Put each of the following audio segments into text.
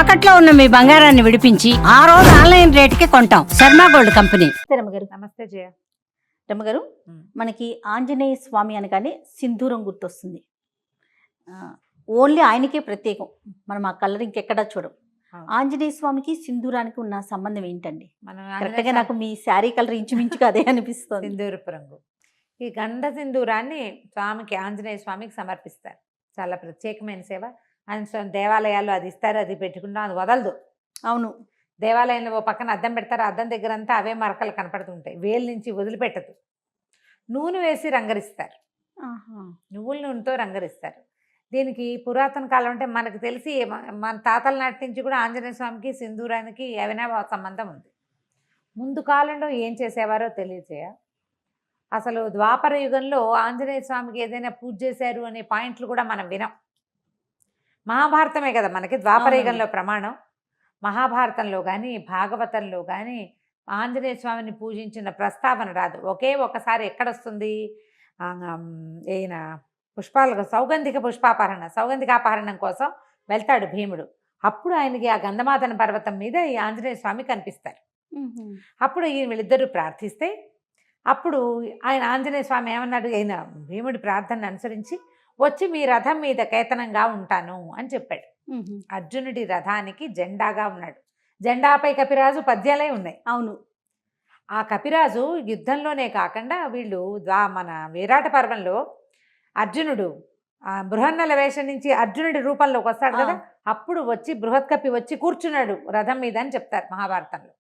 తాకట్లో ఉన్న మీ బంగారాన్ని విడిపించి ఆ రోజు ఆన్లైన్ రేటుకి కొంటాం. Sharma gold company. రమ్మగారు నమస్తే జయ. రమ్మగారు మనకి ఆంజనేయ స్వామి అనగానే సింధూరం గుర్తొస్తుంది. ఓన్లీ ఆయనకే ప్రత్యేకం, మనం ఆ కలర్ ఇంకెక్కడా చూడం. ఆంజనేయ స్వామికి సింధూరానికి ఉన్న సంబంధం ఏంటండి? మనం కరెక్ట్గా నాకు మీ శారీ కలర్ ఇంచుమించుగా అదే అనిపిస్తుంది. సింధూరపు రంగు, ఈ గండ సింధూరాన్ని స్వామికి, ఆంజనేయ స్వామికి సమర్పిస్తారు. చాలా ప్రత్యేకమైన సేవ. ఆయన దేవాలయాల్లో అది ఇస్తారు, అది పెట్టుకుంటాం, అది వదలదు. అవును, దేవాలయంలో ఓ పక్కన అద్దం పెడతారు, అద్దం దగ్గర అంతా అవే మరకలు కనపడుతుంటాయి, వేలు నుంచి వదిలిపెట్టదు. నూనె వేసి రంగరిస్తారు, నువ్వుల నూనెతో రంగరిస్తారు. దీనికి పురాతన కాలం అంటే మనకు తెలిసి మన తాతల నాటి నుంచి కూడా ఆంజనేయ స్వామికి సింధూరానికి ఏమైనా సంబంధం ఉంది. ముందు కాలంలో ఏం చేసేవారో తెలియజేయ. అసలు ద్వాపర యుగంలో ఆంజనేయ స్వామికి ఏదైనా పూజ చేశారు అనే పాయింట్లు కూడా మనం వినం. మహాభారతమే కదా మనకి ద్వాపర యుగంలో ప్రమాణం. మహాభారతంలో కానీ భాగవతంలో కానీ ఆంజనేయ స్వామిని పూజించిన ప్రస్తావన రాదు. ఒకే ఒకసారి ఎక్కడొస్తుంది, ఈయన సౌగంధికాపహరణం కోసం వెళ్తాడు భీముడు. అప్పుడు ఆయనకి ఆ గంధమాదన పర్వతం మీద ఈ ఆంజనేయ స్వామి కనిపిస్తారు. అప్పుడు వీళ్ళిద్దరూ ప్రార్థిస్తే అప్పుడు ఆయన ఆంజనేయ స్వామి ఏమన్నాడు, ఆయన భీముడి ప్రార్థనను అనుసరించి వచ్చి మీ రథం మీద కేతనంగా ఉంటాను అని చెప్పాడు. అర్జునుడి రథానికి జెండాగా ఉన్నాడు. జెండాపై కపిరాజు పద్యాలే ఉన్నాయి. అవును, ఆ కపిరాజు యుద్ధంలోనే కాకుండా వీళ్ళు మన విరాట పర్వంలో అర్జునుడు బృహన్నల వేషం నుంచి అర్జునుడి రూపంలోకి వస్తాడు కదా, అప్పుడు వచ్చి బృహత్ కపి వచ్చి కూర్చున్నాడు రథం మీద అని చెప్తారు మహాభారతంలో.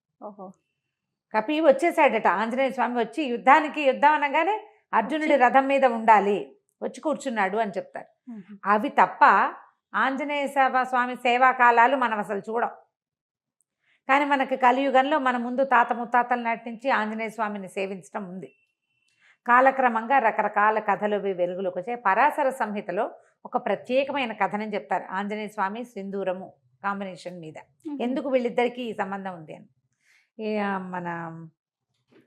కపి వచ్చేసాడట, ఆంజనేయ స్వామి వచ్చి యుద్ధం అనగానే అర్జునుడి రథం మీద ఉండాలి, వచ్చి కూర్చున్నాడు అని చెప్తారు. అవి తప్ప ఆంజనేయ స్వామి సేవాకాలాలు మనం అసలు చూడం. కానీ మనకి కలియుగంలో మన ముందు తాత ముత్తాతల నాటి నుంచి ఆంజనేయ స్వామిని సేవించడం ఉంది. కాలక్రమంగా రకరకాల కథలు వెలుగులోకి వచ్చాయి. పరాశర సంహితలో ఒక ప్రత్యేకమైన కథనని చెప్తారు ఆంజనేయ స్వామి సింధూరము కాంబినేషన్ మీద. ఎందుకు వీళ్ళిద్దరికీ ఈ సంబంధం ఉంది అని. మన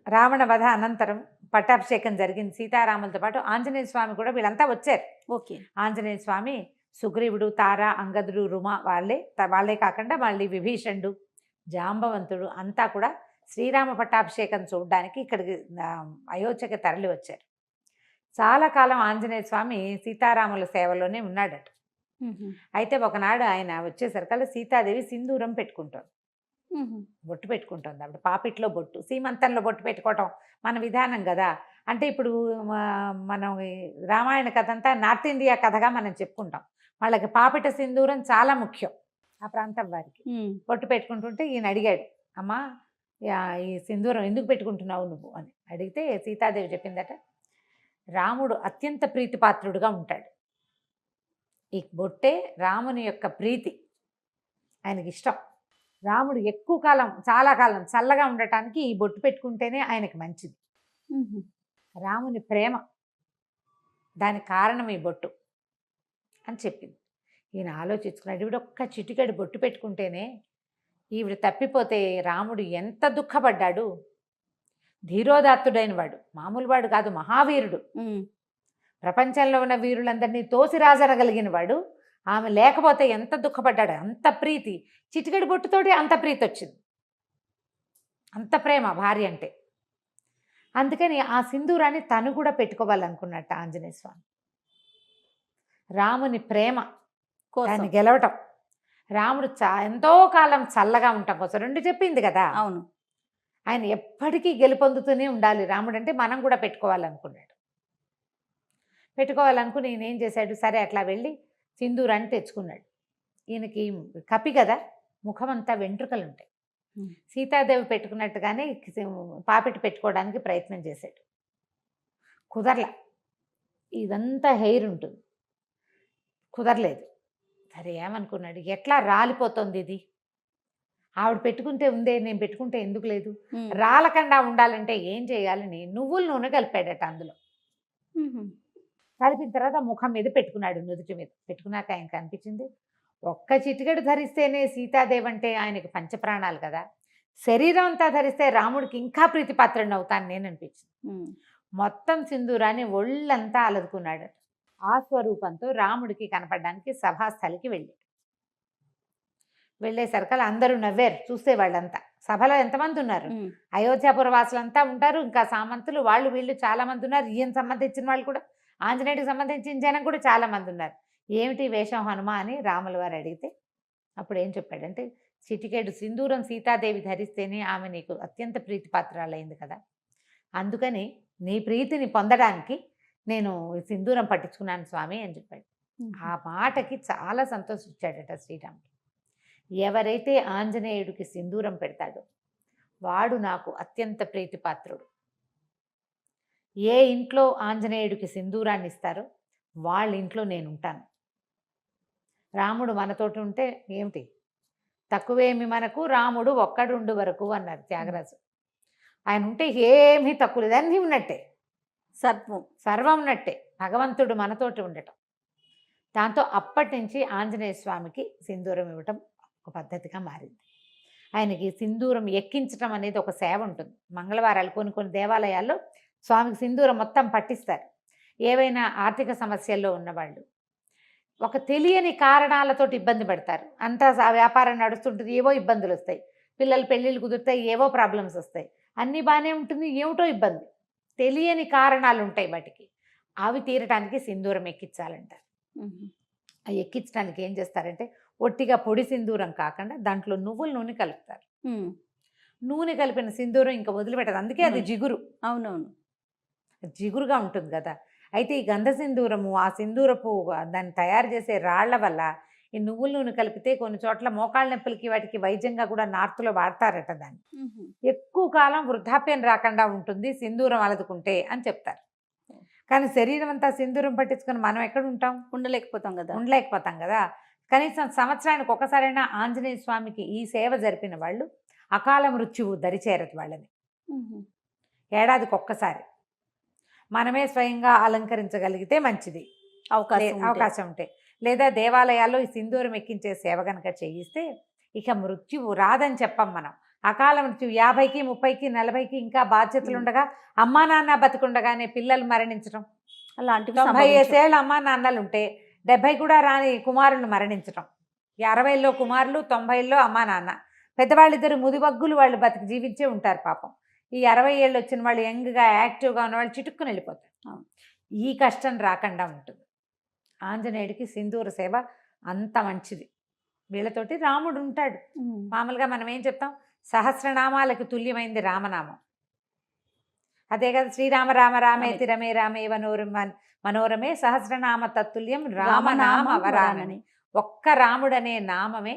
రావణ వధ అనంతరం పట్టాభిషేకం జరిగింది సీతారాములతో పాటు. ఆంజనేయ స్వామి కూడా వీళ్ళంతా వచ్చారు. ఓకే, ఆంజనేయ స్వామి, సుగ్రీవుడు, తార, అంగదుడు, రుమ వాళ్ళే కాకుండా మళ్ళీ విభీషణుడు, జాంబవంతుడు అంతా కూడా శ్రీరామ పట్టాభిషేకం చూడడానికి ఇక్కడికి అయోధ్యకి తరలి వచ్చారు. చాలా కాలం ఆంజనేయ స్వామి సీతారాముల సేవలోనే ఉన్నాడట. అయితే ఒకనాడు ఆయన వచ్చేసరికల్లా సీతాదేవి సింధూరం పెట్టుకుంటారు, బొట్టు పెట్టుకుంటుంది. అప్పుడు పాపిట్లో బొట్టు, సీమంతంలో బొట్టు పెట్టుకోవటం మన విధానం కదా. అంటే ఇప్పుడు మనం రామాయణ కథ అంతా నార్త్ ఇండియా కథగా మనం చెప్పుకుంటాం. వాళ్ళకి పాపిట సింధూరం చాలా ముఖ్యం ఆ ప్రాంతం వారికి. బొట్టు పెట్టుకుంటుంటే ఈయన అడిగాడు, అమ్మా ఈ సింధూరం ఎందుకు పెట్టుకుంటున్నావు నువ్వు అని అడిగితే సీతాదేవి చెప్పిందట, రాముడు అత్యంత ప్రీతిపాత్రుడుగా ఉంటాడు, ఈ బొట్టే రాముని యొక్క ప్రీతి, ఆయనకి ఇష్టం. రాముడు ఎక్కువ కాలం, చాలా కాలం చల్లగా ఉండటానికి ఈ బొట్టు పెట్టుకుంటేనే ఆయనకి మంచిది. రాముని ప్రేమ, దానికి కారణం ఈ బొట్టు అని చెప్పింది. ఈయన ఆలోచించుకున్నాడు, ఈవిడ ఒక్క చిటికెడు బొట్టు పెట్టుకుంటేనే ఈవిడ తప్పిపోతే రాముడు ఎంత దుఃఖపడ్డాడు. ధీరోదాత్తుడైన వాడు, మామూలు వాడు కాదు, మహావీరుడు. ప్రపంచంలో ఉన్న వీరులందరినీ తోసిరాజరగలిగిన వాడు. ఆమె లేకపోతే ఎంత దుఃఖపడ్డాడు. అంత ప్రీతి, చిటికెడు బొట్టుతోటి అంత ప్రీతి వచ్చింది, అంత ప్రేమ భార్య అంటే. అందుకని ఆ సింధూరాన్ని తను కూడా పెట్టుకోవాలనుకున్నట్ట ఆంజనేయ స్వామి. రాముని ప్రేమ దాన్ని గెలవటం, రాముడు ఎంతో కాలం చల్లగా ఉండటం కోసం రెండు చెప్పింది కదా. అవును, ఆయన ఎప్పటికీ గెలుపొందుతూనే ఉండాలి రాముడు అంటే, మనం కూడా పెట్టుకోవాలనుకున్నాడు. పెట్టుకోవాలనుకుని ఈయన ఏం చేశాడు, సరే అట్లా వెళ్ళి సింధూరాన్ని తెచ్చుకున్నాడు. ఈయనకి కపి కదా, ముఖమంతా వెంట్రుకలు ఉంటాయి. సీతాదేవి పెట్టుకున్నట్టుగానే పాపిటి పెట్టుకోవడానికి ప్రయత్నం చేశాడు, కుదరలా. ఇదంతా హెయిర్ ఉంటుంది, కుదరలేదు. సరే ఏమనుకున్నాడు, ఎట్లా రాలిపోతుంది ఇది, ఆవిడ పెట్టుకుంటే ఉందే, నేను పెట్టుకుంటే ఎందుకు లేదు, రాలకుండా ఉండాలంటే ఏం చేయాలని నువ్వుల నూనె కలిపాడట. అందులో కలిపిన తర్వాత ముఖం మీద పెట్టుకున్నాడు, నుదుటి మీద పెట్టుకున్నాక ఆయనకు అనిపించింది, ఒక్క చిటికెడు ధరిస్తేనే సీతాదేవి అంటే ఆయనకు పంచప్రాణాలు కదా, శరీరం అంతా ధరిస్తే రాముడికి ఇంకా ప్రీతిపాత్రుడిని అవుతాను నేను అనిపించింది. మొత్తం సింధూరాన్ని ఒళ్ళంతా అలదుకున్నాడు. ఆ స్వరూపంతో రాముడికి కనపడడానికి సభాస్థలికి వెళ్ళాడు. వెళ్ళేసరికి అందరూ నవ్వారు చూస్తే వాళ్ళంతా. సభలో ఎంతమంది ఉన్నారు, ఉమ్. అయోధ్యాపుర వాసులంతా ఉంటారు, ఇంకా సామంతులు వాళ్ళు వీళ్ళు చాలా మంది ఉన్నారు, ఈయన సంబంధించిన వాళ్ళు కూడా, ఆంజనేయుడికి సంబంధించిన జనం కూడా చాలా మంది ఉన్నారు. ఏమిటి వేషం హనుమ అని రాముల వారు అడిగితే అప్పుడు ఏం చెప్పాడంటే, చిటికేడు సింధూరం సీతాదేవి ధరిస్తేనే ఆమె నీకు అత్యంత ప్రీతిపాత్రాలైంది కదా, అందుకని నీ ప్రీతిని పొందడానికి నేను ఈ సింధూరం పట్టించుకున్నాను స్వామి అని చెప్పాడు. ఆ మాటకి చాలా సంతోషించాడట శ్రీరాముడు. ఎవరైతే ఆంజనేయుడికి సింధూరం పెడతాడో వాడు నాకు అత్యంత ప్రీతిపాత్రుడు. ఏ ఇంట్లో ఆంజనేయుడికి సింధూరాన్ని ఇస్తారో వాళ్ళ ఇంట్లో నేను ఉంటాను. రాముడు మనతోటి ఉంటే ఏమిటి తక్కువేమి మనకు, రాముడు ఒక్కడుండు వరకు అన్నారు త్యాగరాజు. ఆయన ఉంటే ఏమీ తక్కువ లేదు, అన్నీ ఉన్నట్టే, సర్వం ఉన్నట్టే, భగవంతుడు మనతోటి ఉండటం. దాంతో అప్పటి నుంచి ఆంజనేయ స్వామికి సింధూరం ఇవ్వటం ఒక పద్ధతిగా మారింది. ఆయనకి సింధూరం ఎక్కించటం అనేది ఒక సేవ ఉంటుంది. మంగళవారాలు కొన్ని దేవాలయాల్లో స్వామికి సింధూరం మొత్తం పట్టిస్తారు. ఏవైనా ఆర్థిక సమస్యల్లో ఉన్నవాళ్ళు, ఒక తెలియని కారణాలతోటి ఇబ్బంది పడతారు, అంతా వ్యాపారం నడుస్తుంటుంది, ఏవో ఇబ్బందులు వస్తాయి, పిల్లలు పెళ్ళిళ్ళు కుదురుతాయి, ఏవో ప్రాబ్లమ్స్ వస్తాయి, అన్నీ బాగానే ఉంటుంది, ఏమిటో ఇబ్బంది, తెలియని కారణాలు ఉంటాయి వాటికి. అవి తీరటానికి సింధూరం ఎక్కించాలంటారు. అవి ఎక్కించడానికి ఏం చేస్తారంటే, ఒట్టిగా పొడి సింధూరం కాకుండా దాంట్లో నువ్వుల నూనె కలుపుతారు. నూనె కలిపిన సింధూరం ఇంకా వదిలిపెట్టదు, అందుకే అది జిగురు. అవునవును, జిగురుగా ఉంటుంది కదా. అయితే ఈ గంధ సింధూరము, ఆ సింధూరపు దాన్ని తయారు చేసే రాళ్ల వల్ల ఈ నువ్వుల నూనె కలిపితే కొన్ని చోట్ల మోకాళ్ళ నొప్పులకి వాటికి వైద్యంగా కూడా నార్త్లో వాడతారట. దాన్ని ఎక్కువ కాలం వృద్ధాప్యం రాకుండా ఉంటుంది సింధూరం అలదుకుంటే అని చెప్తారు. కానీ శరీరం అంతా సింధూరం పట్టించుకొని మనం ఎక్కడ ఉంటాం, ఉండలేకపోతాం కదా. కనీసం సంవత్సరానికి ఒకసారైనా ఆంజనేయ స్వామికి ఈ సేవ జరిపిన వాళ్ళు అకాల మృత్యువు దరిచేరదు వాళ్ళని. ఏడాదికి ఒక్కసారి మనమే స్వయంగా అలంకరించగలిగితే మంచిది, అవకాశం ఉంటే. లేదా దేవాలయాల్లో ఈ సింధూరం ఎక్కించే సేవ కనుక చేయిస్తే ఇక మృత్యువు రాదని చెప్పం మనం. అకాల మృత్యు 50కి 30కి 40కి ఇంకా బాధ్యతలు ఉండగా, అమ్మా నాన్న బతికుండగానే పిల్లలు మరణించడం, అలాంటివి 95 ఏళ్ళ అమ్మా నాన్నలు ఉంటే 70 కూడా రాని కుమారులు మరణించడం, 60లో కుమారులు 90లో అమ్మా నాన్న, పెద్దవాళ్ళిద్దరు ముదివగ్గులు వాళ్ళు బతికి జీవించే ఉంటారు పాపం. ఈ 60 ఏళ్ళు వచ్చిన వాళ్ళు యంగ్గా యాక్టివ్గా ఉన్న వాళ్ళు చిటుక్కుని వెళ్ళిపోతారు. ఈ కష్టం రాకుండా ఉంటుంది. ఆంజనేయుడికి సింధూర సేవ అంత మంచిది. వీళ్ళతోటి రాముడు ఉంటాడు. మామూలుగా మనం ఏం చెప్తాం, సహస్రనామాలకు తుల్యమైంది రామనామం. అదే కదా, శ్రీరామ రామ రామేతి రమే రామే మనోరమే సహస్రనామ తత్తుల్యం రామనామ వరానని. ఒక్క రాముడు అనే నామమే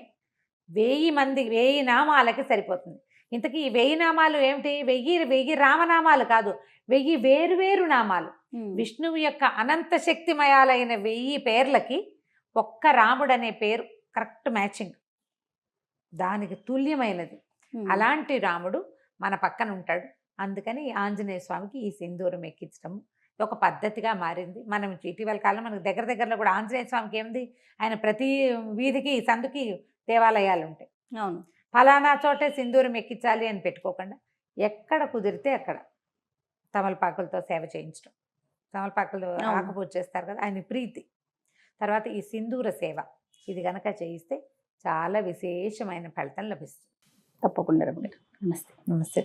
1000 నామాలకి సరిపోతుంది. ఇంతకీ ఈ 1000 నామాలు ఏమిటి? 1000 రామనామాలు కాదు, 1000 వేరువేరు నామాలు. విష్ణువు యొక్క అనంత శక్తిమయాలైన 1000 పేర్లకి ఒక్క రాముడు అనే పేరు కరెక్ట్ మ్యాచింగ్, దానికి తుల్యమైనది. అలాంటి రాముడు మన పక్కన ఉంటాడు. అందుకని ఆంజనేయ స్వామికి ఈ సింధూరం ఎక్కించడం ఒక పద్ధతిగా మారింది. మనం ఇటీవల కాలం మనకు దగ్గరలో కూడా ఆంజనేయ స్వామికి ఏముంది, ఆయన ప్రతి వీధికి సందుకి దేవాలయాలు ఉంటాయి. అవును, ఫలానా చోటే సింధూరం ఎక్కించాలి అని పెట్టుకోకుండా ఎక్కడ కుదిరితే అక్కడ తమలపాకులతో సేవ చేయించడం. తమలపాకులు ఆకుపూజ చేస్తారు కదా, ఆయన ప్రీతి. తర్వాత ఈ సింధూర సేవ, ఇది కనుక చేయిస్తే చాలా విశేషమైన ఫలితం లభిస్తుంది. తప్పకుండా. నమస్తే. నమస్తే.